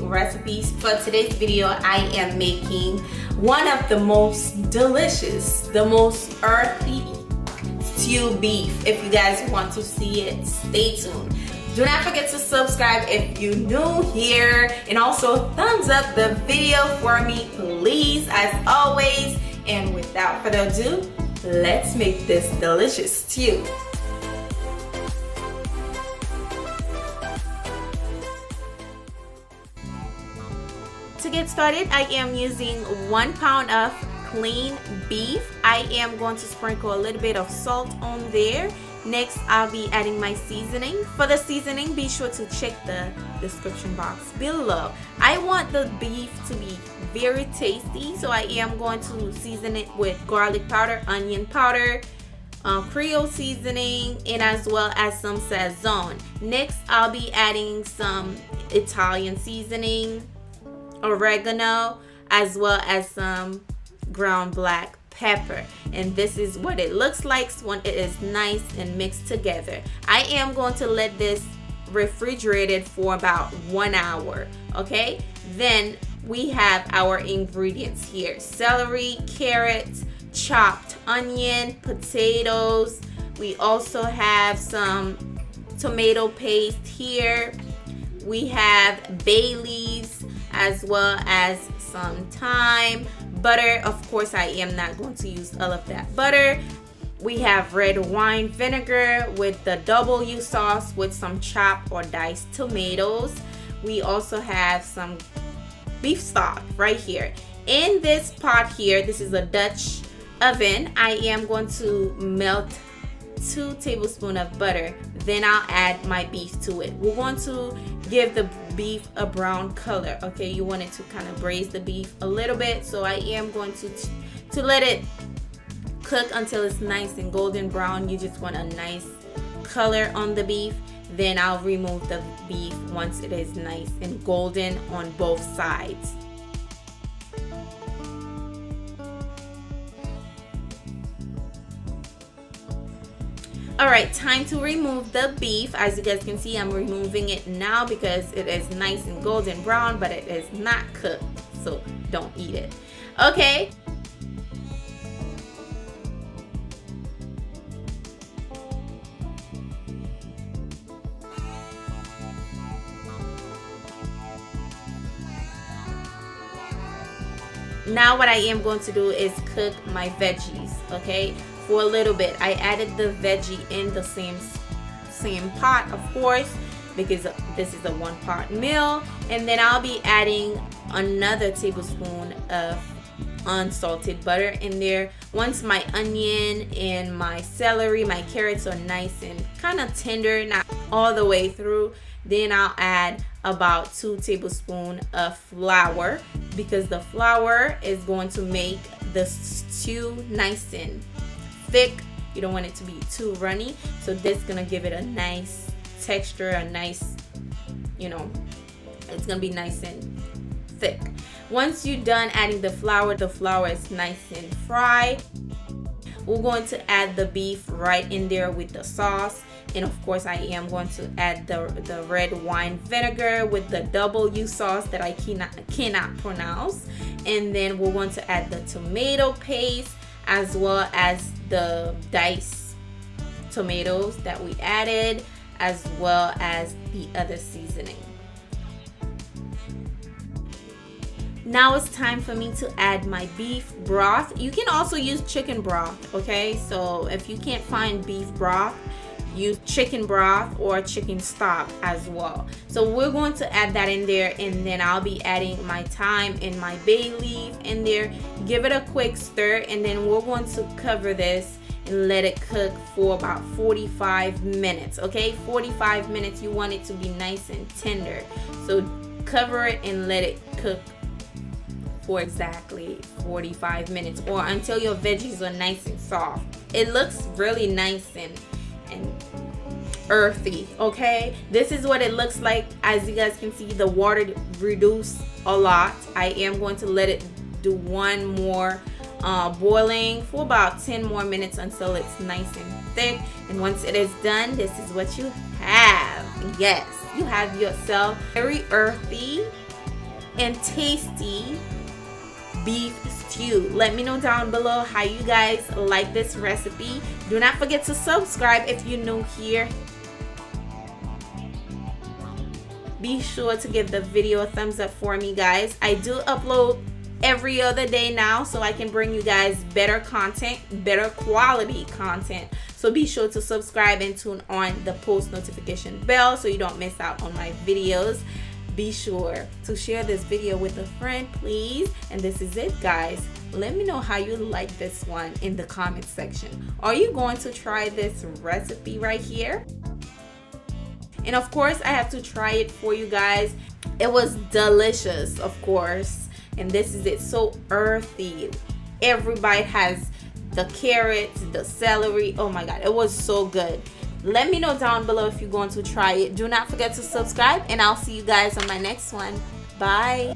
cooking recipes. For today's video, I am making one of the most delicious, the most earthy stewed beef. If you guys want to see it, stay tuned. Do not forget to subscribe if you're new here, and also thumbs up the video for me, please, as always. And without further ado, let's make this delicious stew. To get started, I am using 1 pound of clean beef. I am going to sprinkle a little bit of salt on there. Next, I'll be adding my seasoning. For the seasoning, be sure to check the description box below. I want the beef to be very tasty, so I am going to season it with garlic powder, onion powder, creole seasoning, and as well as some Sazon. Next, I'll be adding some Italian seasoning, oregano, as well as some ground black pepper. And this is what it looks like when it is nice and mixed together. I am going to let this refrigerated for about 1 hour. Okay, then we have our ingredients here: celery, carrots, chopped onion, potatoes. We also have some tomato paste here. We have bay leaves, as well as some thyme, butter. Of course, I am not going to use all of that butter. We have red wine vinegar with the W sauce with some chopped or diced tomatoes. We also have some beef stock right here. In this pot here, this is a Dutch oven, I am going to melt 2 tablespoons of butter. Then I'll add my beef to it. We're going to give the beef a brown color. Okay, you want it to kind of braise the beef a little bit, so I am going to let it cook until it's nice and golden brown. You just want a nice color on the beef. Then I'll remove the beef once it is nice and golden on both sides. Alright, time to remove the beef. As you guys can see, I'm removing it now because it is nice and golden brown, but it is not cooked, so don't eat it. Okay. Now what I am going to do is cook my veggies, okay? For a little bit. I added the veggie in the same pot, of course, because this is a 1-pot meal. And then I'll be adding another tablespoon of unsalted butter in there. Once my onion and my celery, my carrots are nice and kind of tender, not all the way through, then I'll add about 2 tablespoons of flour, because the flour is going to make the stew nice and thick. You don't want it to be too runny, so this is gonna give it a nice texture, a nice, it's gonna be nice and thick. Once you're done adding the flour is nice and fried, we're going to add the beef right in there with the sauce. And of course, I am going to add the red wine vinegar with the W sauce that I cannot pronounce. And then we're going to add the tomato paste, as well as the diced tomatoes that we added, as well as the other seasoning. Now it's time for me to add my beef broth. You can also use chicken broth, okay? So if you can't find beef broth, use chicken broth or chicken stock as well. So we're going to add that in there, and then I'll be adding my thyme and my bay leaf in there. Give it a quick stir, and then we're going to cover this and let it cook for about 45 minutes. Okay, 45 minutes. You want it to be nice and tender, so cover it and let it cook for exactly 45 minutes, or until your veggies are nice and soft. It looks really nice and earthy. Okay, this is what it looks like. As you guys can see, the water reduced a lot. I am going to let it do one more boiling for about 10 more minutes until it's nice and thick. And once it is done, this is what you have. Yes, you have yourself very earthy and tasty beef stew. Let me know down below how you guys like this recipe. Do not forget to subscribe if you're new here. Be sure to give the video a thumbs up for me, guys. I do upload every other day now, so I can bring you guys better content, better quality content. So be sure to subscribe and tune on the post notification bell so you don't miss out on my videos. Be sure to share this video with a friend, please. And this is it, guys. Let me know how you like this one in the comment section. Are you going to try this recipe right here? And of course, I have to try it for you guys. It was delicious, of course. And this is it, so earthy. Every bite has the carrots, the celery. Oh my God, it was so good. Let me know down below if you're going to try it. Do not forget to subscribe, and I'll see you guys on my next one. Bye.